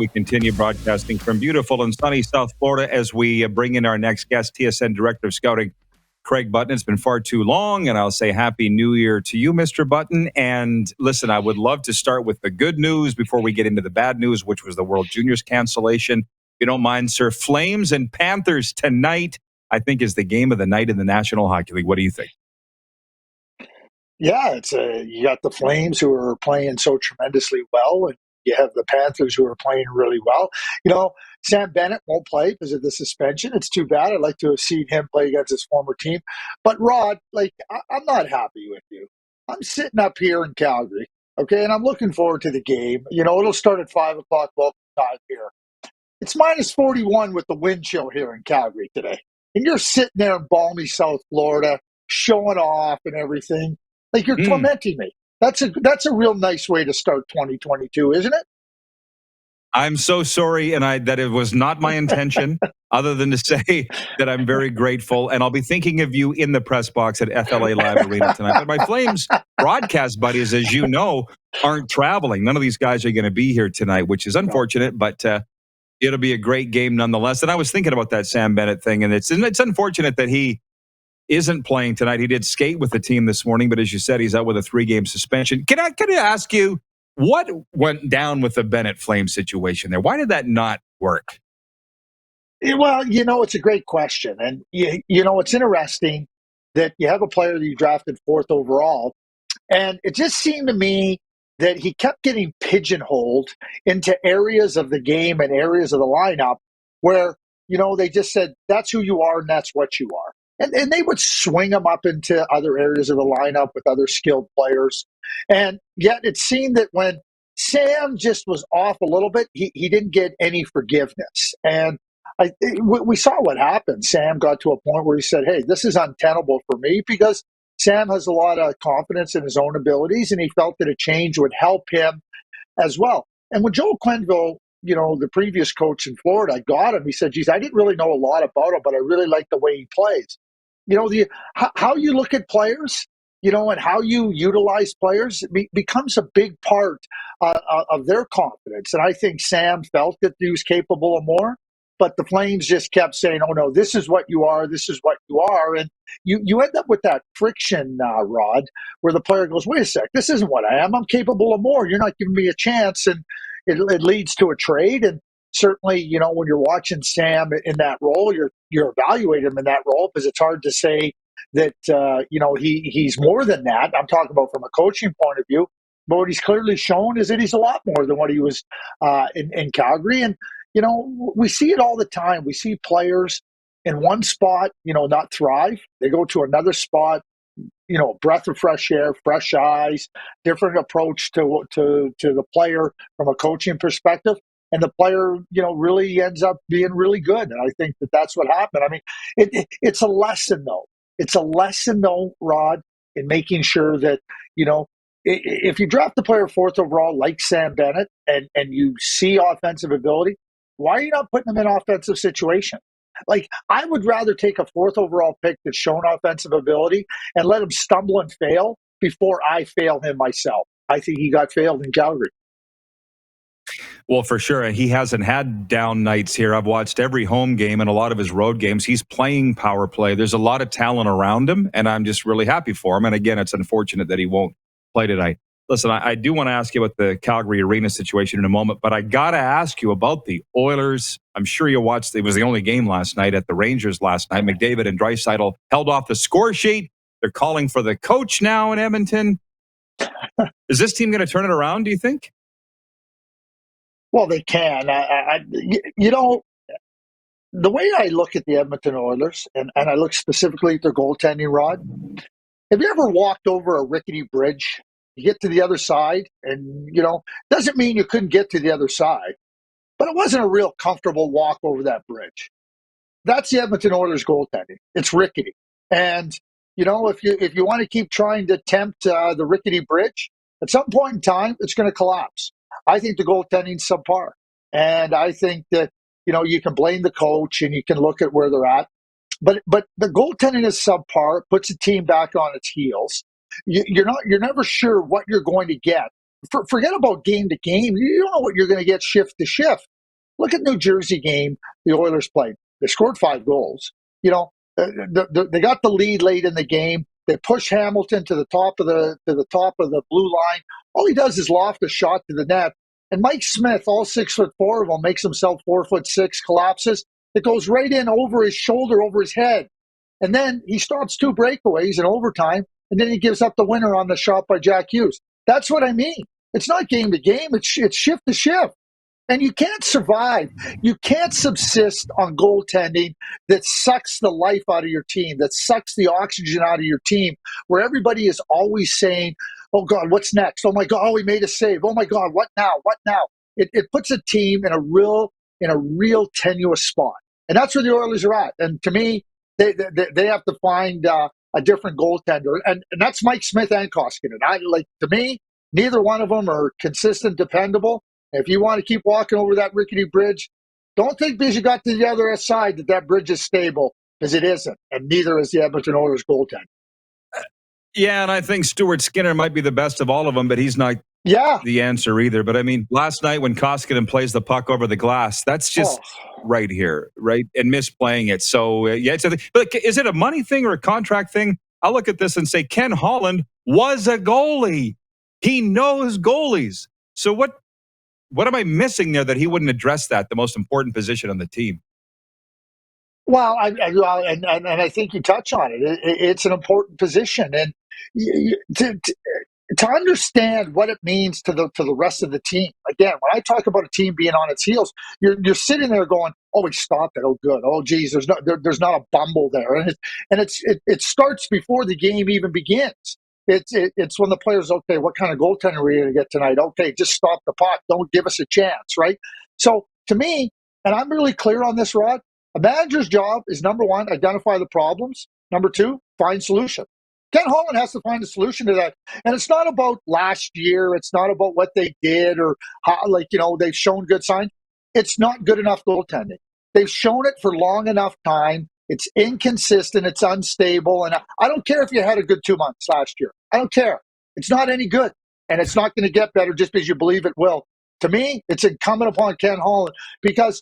We continue broadcasting from beautiful and sunny South Florida as we bring in our next guest, TSN Director of Scouting, Craig Button. It's been far too long, and I'll say Happy New Year to you, Mr. Button. And listen, I would love to start with the good news before we get into the bad news, which was the World Juniors cancellation. If you don't mind, sir, Flames and Panthers tonight, I think, is the game of the night in the National Hockey League. What do you think? Yeah, you got the Flames who are playing so tremendously well, and you have the Panthers who are playing really well. Sam Bennett won't play because of the suspension. It's too bad. I'd like to have seen him play against his former team. But Rod, I'm not happy with you. I'm sitting up here in Calgary, okay, and I'm looking forward to the game. It'll start at 5 o'clock local time here. It's minus 41 with the wind chill here in Calgary today. And you're sitting there in balmy South Florida, showing off and everything. Like you're tormenting me. That's a real nice way to start 2022, isn't it? I'm so sorry, and that it was not my intention, other than to say that I'm very grateful, and I'll be thinking of you in the press box at FLA Live Arena tonight. But my Flames broadcast buddies, as you know, aren't traveling. None of these guys are going to be here tonight, which is unfortunate, but it'll be a great game nonetheless. And I was thinking about that Sam Bennett thing, and it's unfortunate that he isn't playing tonight. He did skate with the team this morning, but as you said, he's out with a 3-game suspension. Can I ask you, what went down with the Bennett Flames situation there? Why did that not work? Well, it's a great question. And, it's interesting that you have a player that you drafted 4th overall. And it just seemed to me that he kept getting pigeonholed into areas of the game and areas of the lineup where, they just said, that's who you are and that's what you are. And they would swing him up into other areas of the lineup with other skilled players. And yet it seemed that when Sam just was off a little bit, he didn't get any forgiveness. And we saw what happened. Sam got to a point where he said, hey, this is untenable for me, because Sam has a lot of confidence in his own abilities, and he felt that a change would help him as well. And when Joel Quenneville, the previous coach in Florida, got him, he said, geez, I didn't really know a lot about him, but I really like the way he plays. How you look at players, and how you utilize players becomes a big part of their confidence. And I think Sam felt that he was capable of more, but the Flames just kept saying, oh, no, this is what you are. This is what you are. And you end up with that friction, Rod, where the player goes, wait a sec, this isn't what I am. I'm capable of more. You're not giving me a chance. And it leads to a trade. And certainly, when you're watching Sam in that role, you're evaluating him in that role, because it's hard to say that, he's more than that. I'm talking about from a coaching point of view. But what he's clearly shown is that he's a lot more than what he was in Calgary. And, we see it all the time. We see players in one spot, not thrive. They go to another spot, breath of fresh air, fresh eyes, different approach to the player from a coaching perspective. And the player, really ends up being really good. And I think that that's what happened. I mean, it's a lesson, though. It's a lesson, though, Rod, in making sure that, if you draft the player 4th overall, like Sam Bennett, and you see offensive ability, why are you not putting him in offensive situation? Like, I would rather take a 4th overall pick that's shown offensive ability and let him stumble and fail before I fail him myself. I think he got failed in Calgary. Well, for sure. He hasn't had down nights here. I've watched every home game and a lot of his road games. He's playing power play. There's a lot of talent around him, and I'm just really happy for him. And again, it's unfortunate that he won't play tonight. Listen, I do want to ask you about the Calgary Arena situation in a moment, but I got to ask you about the Oilers. I'm sure you watched. It was the only game last night at the Rangers last night. McDavid and Draisaitl held off the score sheet. They're calling for the coach now in Edmonton. Is this team going to turn it around, do you think? Well, they can. The way I look at the Edmonton Oilers, and I look specifically at their goaltending, Rod, have you ever walked over a rickety bridge? You get to the other side, and, doesn't mean you couldn't get to the other side, but it wasn't a real comfortable walk over that bridge. That's the Edmonton Oilers goaltending. It's rickety. And, if you want to keep trying to tempt the rickety bridge, at some point in time, it's going to collapse. I think the goaltending's subpar. And I think that, you can blame the coach and you can look at where they're at. But the goaltending is subpar, puts the team back on its heels. You're never sure what you're going to get. Forget about game to game. You don't know what you're going to get shift to shift. Look at New Jersey game the Oilers played. They scored 5 goals. They got the lead late in the game. They push Hamilton to the top of the blue line. All he does is loft a shot to the net. And Mike Smith, all 6'4" of him, makes himself 4'6", collapses. It goes right in over his shoulder, over his head. And then he stops 2 breakaways in overtime, and then he gives up the winner on the shot by Jack Hughes. That's what I mean. It's not game to game. It's shift to shift. And you can't survive. You can't subsist on goaltending that sucks the life out of your team, that sucks the oxygen out of your team, where everybody is always saying, oh, God, what's next? Oh, my God, oh, he made a save. Oh, my God, what now? What now? It puts a team in a real tenuous spot. And that's where the Oilers are at. And to me, they have to find a different goaltender. And that's Mike Smith and Koskinen. To me, neither one of them are consistent, dependable. If you want to keep walking over that rickety bridge, don't think because you got to the other side that bridge is stable, because it isn't. And neither is the Edmonton Oilers goaltender. Yeah, and I think Stuart Skinner might be the best of all of them, but he's not the answer either. But I mean, last night when Koskinen plays the puck over the glass, that's just right here, right? And misplaying it. So, but is it a money thing or a contract thing? I'll look at this and say Ken Holland was a goalie. He knows goalies. So what am I missing there that he wouldn't address that, the most important position on the team? Well, and I think you touch on it. It's an important position, and to understand what it means to the rest of the team. Again, when I talk about a team being on its heels, you're sitting there going, "Oh, he stopped it. Oh, good. Oh, geez, there's not a bumble there," and it starts before the game even begins. It's when the players, okay, what kind of goaltender are we going to get tonight? Okay, just stop the puck. Don't give us a chance, right? So to me, and I'm really clear on this, Rod, a manager's job is, number one, identify the problems. Number two, find solution. Ken Holland has to find a solution to that. And it's not about last year. It's not about what they did or how, they've shown good signs. It's not good enough goaltending. They've shown it for long enough time. It's inconsistent. It's unstable. And I don't care if you had a good 2 months last year. I don't care. It's not any good. And it's not going to get better just because you believe it will. To me, it's incumbent upon Ken Holland because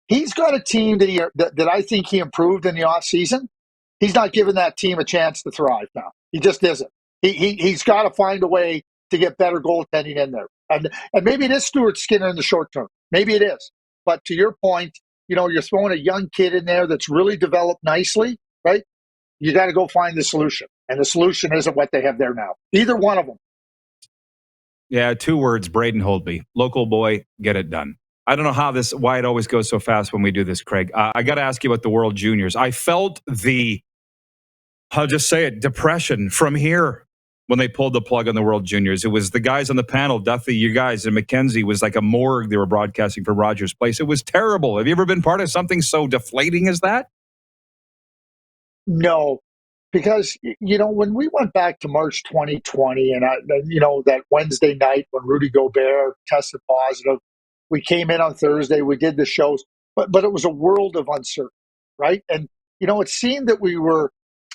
he's got a team that I think he improved in the offseason. He's not giving that team a chance to thrive now. He just isn't. He's got to find a way to get better goaltending in there. And maybe it is Stuart Skinner in the short term. Maybe it is. But to your point, you're throwing a young kid in there that's really developed nicely, right? You got to go find the solution. And the solution isn't what they have there now. Either one of them. Yeah, 2 words, Braden Holtby. Local boy, get it done. I don't know why it always goes so fast when we do this, Craig. I got to ask you about the World Juniors. I felt I'll just say it, depression from here when they pulled the plug on the World Juniors. It was the guys on the panel, Duffy, you guys, and Mackenzie was like a morgue they were broadcasting from Rogers Place. It was terrible. Have you ever been part of something so deflating as that? No, because, when we went back to March 2020 and, that Wednesday night when Rudy Gobert tested positive, we came in on Thursday, we did the shows, but it was a world of uncertainty, right? And, it seemed that we were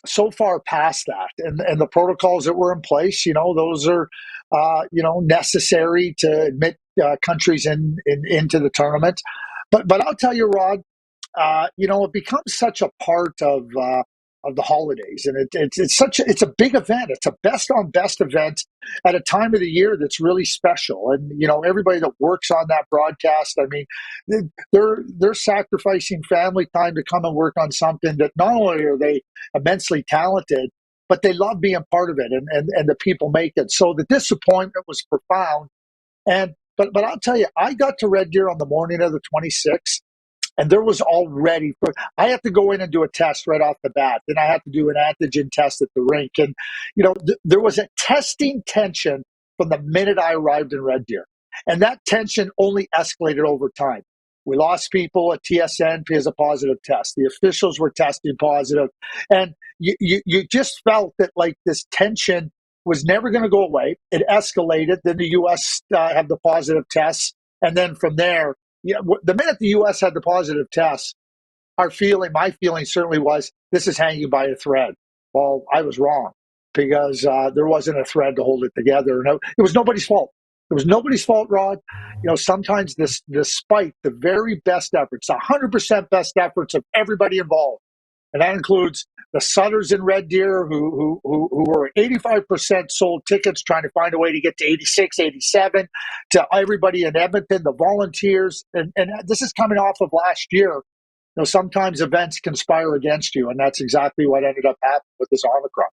so far past that, and the protocols that were in place, those are, necessary to admit countries into the tournament. But I'll tell you, Rod, it becomes such a part of the holidays, and it's a big event. It's a best on best event at a time of the year that's really special. And everybody that works on that broadcast, I mean, they're sacrificing family time to come and work on something that not only are they immensely talented, but they love being part of it, and the people make it. So the disappointment was profound. But I'll tell you, I got to Red Deer on the morning of the 26th. And there was already, I had to go in and do a test right off the bat. Then I had to do an antigen test at the rink. And, there was a testing tension from the minute I arrived in Red Deer. And that tension only escalated over time. We lost people at TSN because of positive tests. The officials were testing positive. And you just felt that this tension was never going to go away. It escalated. Then the U.S. Had the positive tests. And then from there, the minute the U.S. had the positive tests, my feeling certainly was this is hanging by a thread. Well, I was wrong because there wasn't a thread to hold it together. No, it was nobody's fault. It was nobody's fault, Rod. Sometimes despite the very best efforts, 100% best efforts of everybody involved, and that includes the Sutters in Red Deer who were 85% sold tickets trying to find a way to get to 86, 87, to everybody in Edmonton, the volunteers. And this is coming off of last year. Sometimes events conspire against you, and that's exactly what ended up happening with this Omicron.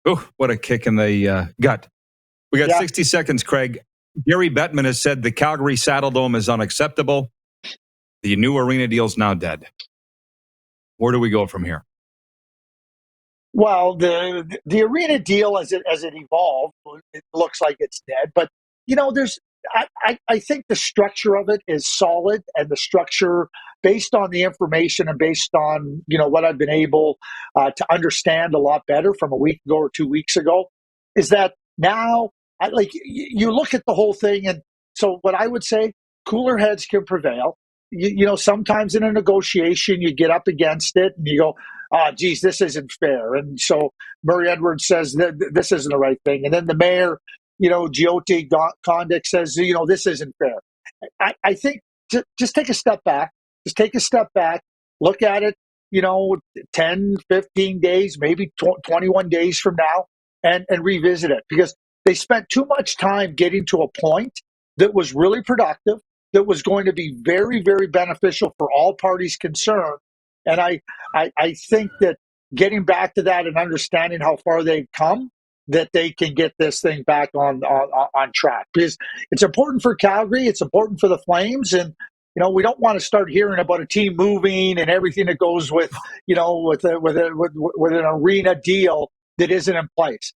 Oh, what a kick in the gut. We got 60 seconds, Craig. Gary Bettman has said the Calgary Saddledome is unacceptable. The new arena deal's now dead. Where do we go from here? Well, the arena deal as it evolved, it looks like it's dead. But I think the structure of it is solid, and the structure based on the information and based on what I've been able to understand a lot better from a week ago or 2 weeks ago, is that now you look at the whole thing, and so what I would say, cooler heads can prevail. Sometimes in a negotiation you get up against it and you go, geez, this isn't fair. And so Murray Edwards says that this isn't the right thing. And then the mayor, Giotti Kondik says, this isn't fair. I think just take a step back. Just take a step back. Look at it, 10, 15 days, maybe 21 days from now and revisit it. Because they spent too much time getting to a point that was really productive, that was going to be very, very beneficial for all parties concerned. And I think that getting back to that and understanding how far they've come, that they can get this thing back on track. Because it's important for Calgary, it's important for the Flames, and we don't want to start hearing about a team moving and everything that goes with an arena deal that isn't in place.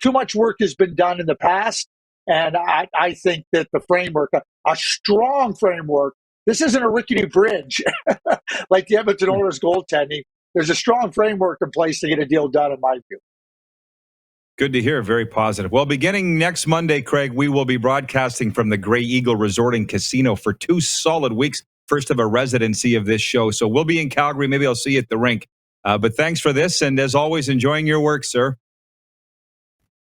Too much work has been done in the past, and I think that the framework, a strong framework. This isn't a rickety bridge like the Edmonton Oilers goaltending. There's a strong framework in place to get a deal done, in my view. Good to hear. Very positive. Well, beginning next Monday, Craig, we will be broadcasting from the Grey Eagle Resort and Casino for 2 solid weeks, first of a residency of this show. So we'll be in Calgary. Maybe I'll see you at the rink. But thanks for this. And as always, enjoying your work, sir.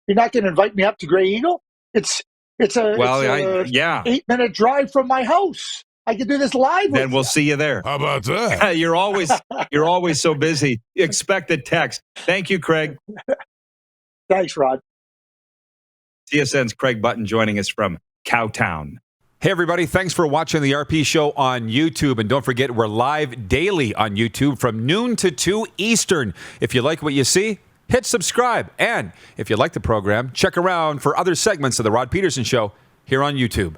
You're not going to invite me up to Grey Eagle? It's a 8-minute drive from my house. I can do this live. Then we'll see you there. How about that? You're always so busy. Expect a text. Thank you, Craig. Thanks, Rod. TSN's Craig Button joining us from Cowtown. Hey, everybody. Thanks for watching the RP Show on YouTube. And don't forget, we're live daily on YouTube from noon to 2 Eastern. If you like what you see, hit subscribe. And if you like the program, check around for other segments of the Rod Pedersen Show here on YouTube.